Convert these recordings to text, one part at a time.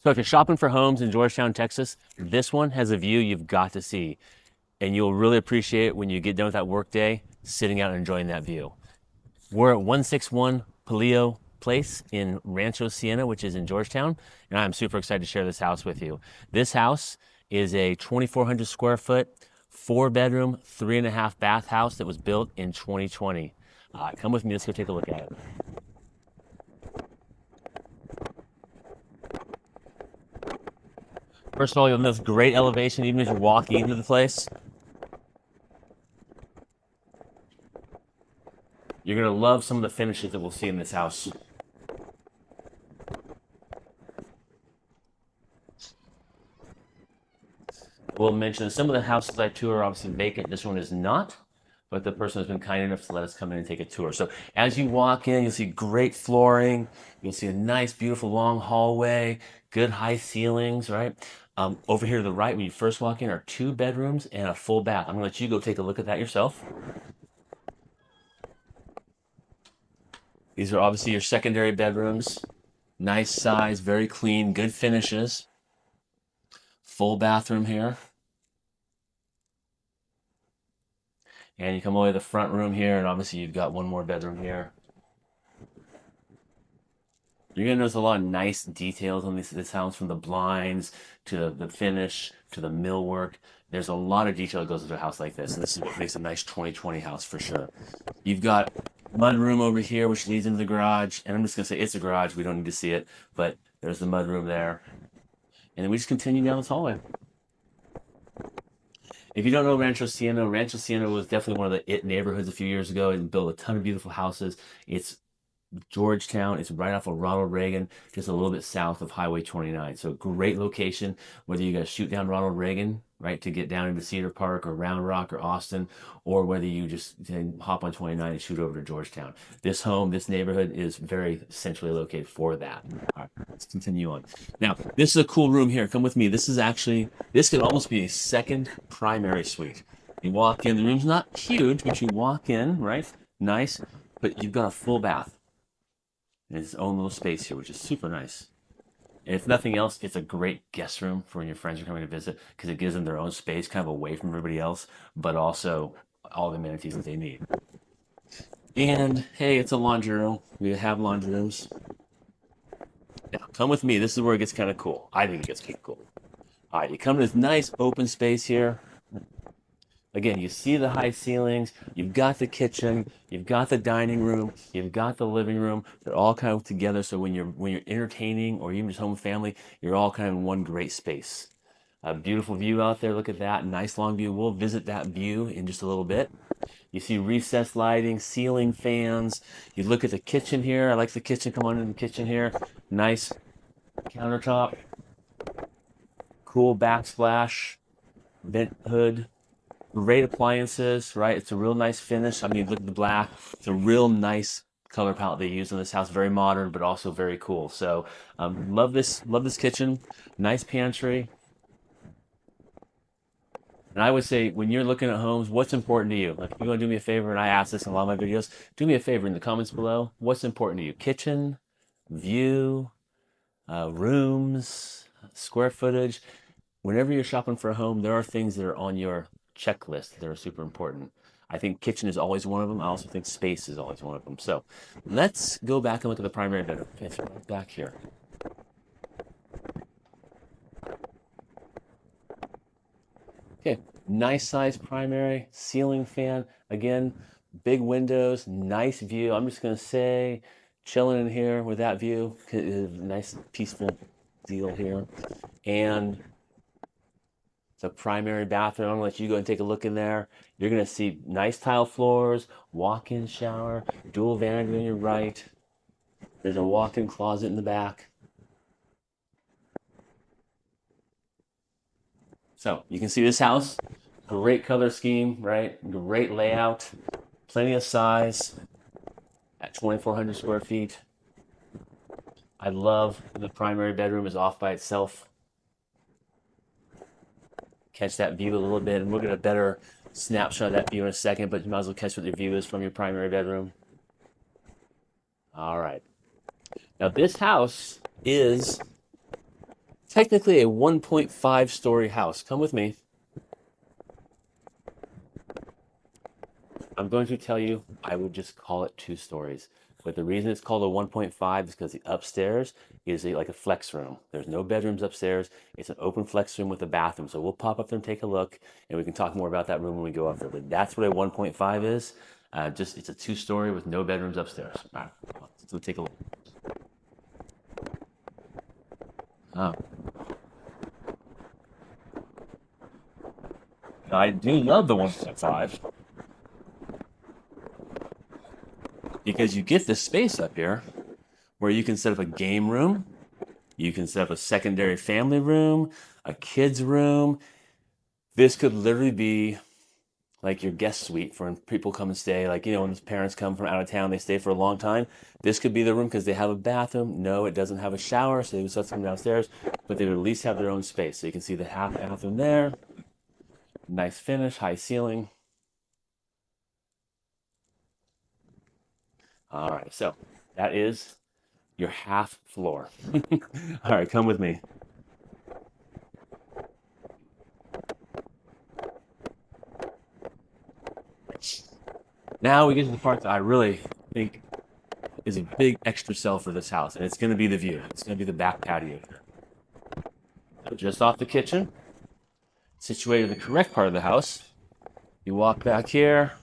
So if you're shopping for homes in Georgetown, Texas, this one has a view you've got to see. And you'll really appreciate it when you get done with that work day, sitting out and enjoying that view. We're at 161 Palio Place in Rancho Sienna, which is in Georgetown. And I'm super excited to share this house with you. This house is a 2,400 square foot, 4-bedroom, 3.5 bath house that was built in 2020. Come with me, let's go take a look at it. First of all, you'll notice great elevation even as you're walking into the place. You're gonna love some of the finishes that we'll see in this house. We'll mention some of the houses I tour are obviously vacant. This one is not, but the person has been kind enough to let us come in and take a tour. So as you walk in, you'll see great flooring. You'll see a nice, beautiful long hallway, good high ceilings, right? Over here to the right, when you first walk in, are 2 bedrooms and a full bath. I'm gonna let you go take a look at that yourself. These are obviously your secondary bedrooms. Nice size, very clean, good finishes. Full bathroom here. And you come all the way to the front room here, and obviously you've got one more bedroom here. You're gonna notice a lot of nice details on this house, from the blinds to the finish to the millwork. There's a lot of detail that goes into a house like this, and this is what makes a nice 2020 house for sure. You've got mud room over here, which leads into the garage, and I'm just gonna say it's a garage. We don't need to see it, but there's the mud room there, and then we just continue down this hallway. If you don't know Rancho Sienna was definitely one of the it neighborhoods a few years ago. It built a ton of beautiful houses. It's Georgetown. It's right off of Ronald Reagan, just a little bit south of Highway 29. So great location, whether you guys shoot down Ronald Reagan, right, to get down into Cedar Park or Round Rock or Austin, or whether you just hop on 29 and shoot over to Georgetown. This neighborhood is very centrally located for that. All right, let's continue on. Now, this is a cool room here. Come with me. This could almost be a second primary suite. You walk in, the room's not huge, but you walk in, right? Nice, but you've got a full bath in its own little space here, which is super nice. And if nothing else, it's a great guest room for when your friends are coming to visit, because it gives them their own space, kind of away from everybody else, but also all the amenities that they need. And hey, it's a laundry room. We have laundry rooms. Now, come with me. This is where it gets kind of cool. I think it gets kind of cool. All right, you come to this nice open space here. Again, you see the high ceilings, you've got the kitchen, you've got the dining room, you've got the living room. They're all kind of together, so when you're entertaining or even just home with family, you're all kind of in one great space. A beautiful view out there. Look at that. Nice long view. We'll visit that view in just a little bit. You see recessed lighting, ceiling fans. You look at the kitchen here. I like the kitchen. Come on in the kitchen here. Nice countertop. Cool backsplash. Vent hood. Great appliances, right? It's a real nice finish. I mean, look at the black. It's a real nice color palette they use in this house. Very modern, but also very cool. So, love this kitchen. Nice pantry. And I would say, when you're looking at homes, what's important to you? Like, if you're gonna do me a favor, and I ask this in a lot of my videos, do me a favor in the comments below. What's important to you? Kitchen, view, rooms, square footage. Whenever you're shopping for a home, there are things that are on your checklist that are super important. I think kitchen is always one of them. I also think space is always one of them. So let's go back and look at the primary bedroom. Okay, so right back here. Okay, nice size primary, ceiling fan. Again, big windows, nice view. I'm just gonna say, chilling in here with that view. Nice peaceful deal here. And the primary bathroom. I'm gonna let you go and take a look in there. You're gonna see nice tile floors, walk-in shower, dual vanity on your right. There's a walk-in closet in the back. So you can see this house, great color scheme, right? Great layout, plenty of size at 2,400 square feet. I love the primary bedroom is off by itself. Catch that view a little bit, and we'll get a better snapshot of that view in a second, but you might as well catch what the view is from your primary bedroom. All right. Now, this house is technically a 1.5 story house. Come with me. I'm going to tell you, I would just call it 2 stories. But the reason it's called a 1.5 is because the upstairs is like a flex room. There's no bedrooms upstairs. It's an open flex room with a bathroom. So we'll pop up there and take a look, and we can talk more about that room when we go up there. But that's what a 1.5 is. Just it's a 2 story with no bedrooms upstairs. All right, let's take a look. Oh, I do love the 1.5 because you get this space up here where you can set up a game room. You can set up a secondary family room, a kids room. This could literally be like your guest suite for when people come and stay. Like, when parents come from out of town, they stay for a long time. This could be the room because they have a bathroom. No, it doesn't have a shower, so they would still have to come downstairs, but they would at least have their own space. So you can see the half bathroom there. Nice finish, high ceiling. All right, so that is your half floor. All right, come with me. Now we get to the part that I really think is a big extra sell for this house, and it's going to be the view. It's going to be the back patio. So just off the kitchen, situated in the correct part of the house. You walk back here,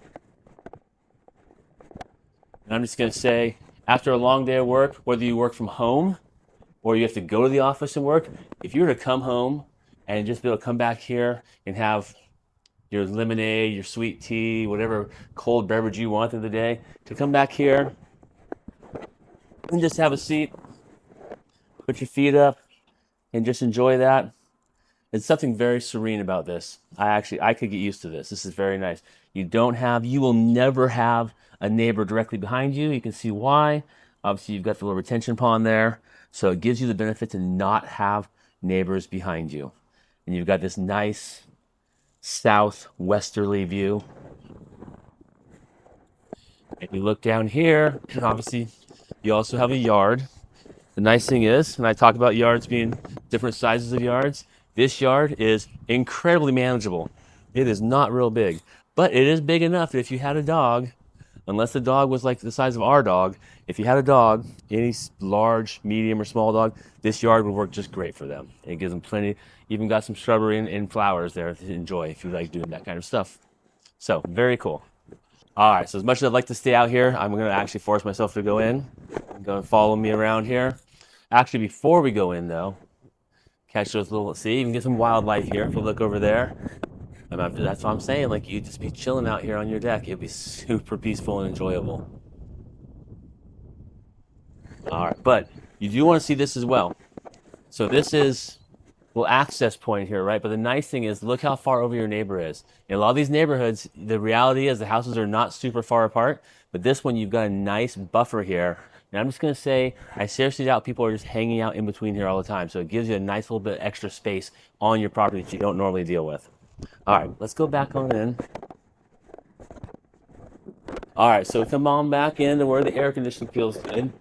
and I'm just going to say, after a long day of work, whether you work from home or you have to go to the office and work, if you were to come home and just be able to come back here and have your lemonade, your sweet tea, whatever cold beverage you want in the day, to come back here and just have a seat, put your feet up, and just enjoy that. It's something very serene about this. I could get used to this. This is very nice. You will never have a neighbor directly behind you. You can see why. Obviously, you've got the little retention pond there. So it gives you the benefit to not have neighbors behind you. And you've got this nice southwesterly view. And you look down here, obviously, you also have a yard. The nice thing is, and I talk about yards being different sizes of yards, this yard is incredibly manageable. It is not real big, but it is big enough that if you had a dog, unless the dog was like the size of our dog, if you had a dog, any large, medium, or small dog, this yard would work just great for them. It gives them plenty, even got some shrubbery and flowers there to enjoy if you like doing that kind of stuff. So, very cool. All right, so as much as I'd like to stay out here, I'm going to actually force myself to go in. Go and follow me around here. Actually, before we go in, though, catch those little, see, you can get some wildlife here. If you look over there, that's what I'm saying. Like, you just be chilling out here on your deck. It'd be super peaceful and enjoyable. All right, but you do want to see this as well. So this is little access point here, right? But the nice thing is, look how far over your neighbor is. In a lot of these neighborhoods, the reality is the houses are not super far apart. But this one, you've got a nice buffer here. And I'm just going to say, I seriously doubt people are just hanging out in between here all the time. So it gives you a nice little bit of extra space on your property that you don't normally deal with. All right, let's go back on in. All right, so come on back in to where the air conditioning feels good.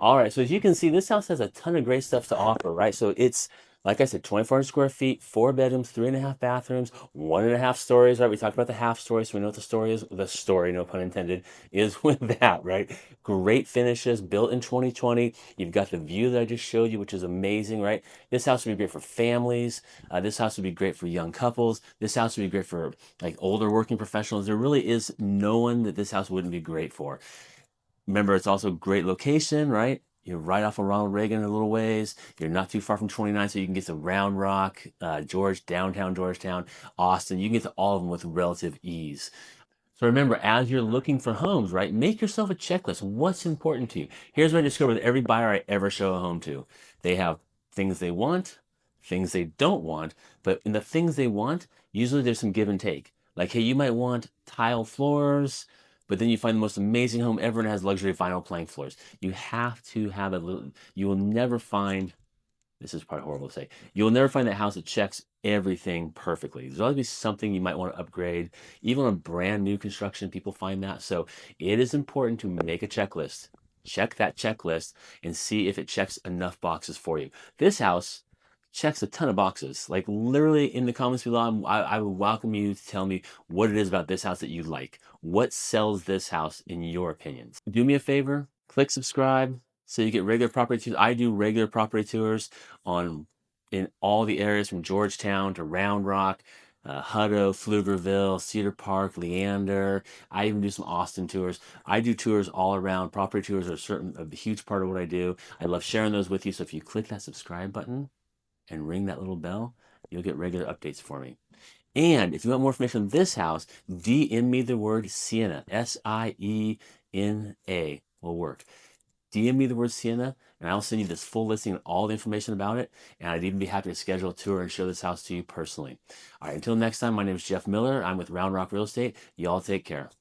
All right, so as you can see, this house has a ton of great stuff to offer, right? So it's, like I said, 2,400 square feet, 4 bedrooms, 3.5 bathrooms, 1.5 stories, right? We talked about the half story, so we know what the story is. The story, no pun intended, is with that, right? Great finishes, built in 2020. You've got the view that I just showed you, which is amazing, right? This house would be great for families. This house would be great for young couples. This house would be great for like older working professionals. There really is no one that this house wouldn't be great for. Remember, it's also a great location, right? You're right off of Ronald Reagan in a little ways. You're not too far from 29, so you can get to Round Rock, downtown Georgetown, Austin. You can get to all of them with relative ease. So remember, as you're looking for homes, right, make yourself a checklist. What's important to you? Here's what I discovered with every buyer I ever show a home to. They have things they want, things they don't want, but in the things they want, usually there's some give and take. Like, hey, you might want tile floors, but then you find the most amazing home ever and it has luxury vinyl plank floors. You have to have a little, you will never find, this is probably horrible to say, you'll never find that house that checks everything perfectly. There's always be something you might want to upgrade. Even on brand new construction, people find that. So it is important to make a checklist. Check that checklist and see if it checks enough boxes for you. This house checks a ton of boxes. Like literally in the comments below, I would welcome you to tell me what it is about this house that you like. What sells this house in your opinions? Do me a favor, click subscribe so you get regular property tours. I do regular property tours in all the areas from Georgetown to Round Rock, Hutto, Pflugerville, Cedar Park, Leander. I even do some Austin tours. I do tours all around. Property tours are a huge part of what I do. I love sharing those with you. So if you click that subscribe button and ring that little bell, you'll get regular updates for me. And if you want more information on this house, DM me the word Sienna, Siena will work. DM me the word Sienna, and I'll send you this full listing and all the information about it. And I'd even be happy to schedule a tour and show this house to you personally. All right, until next time, my name is Jeff Miller. I'm with Round Rock Real Estate. Y'all take care.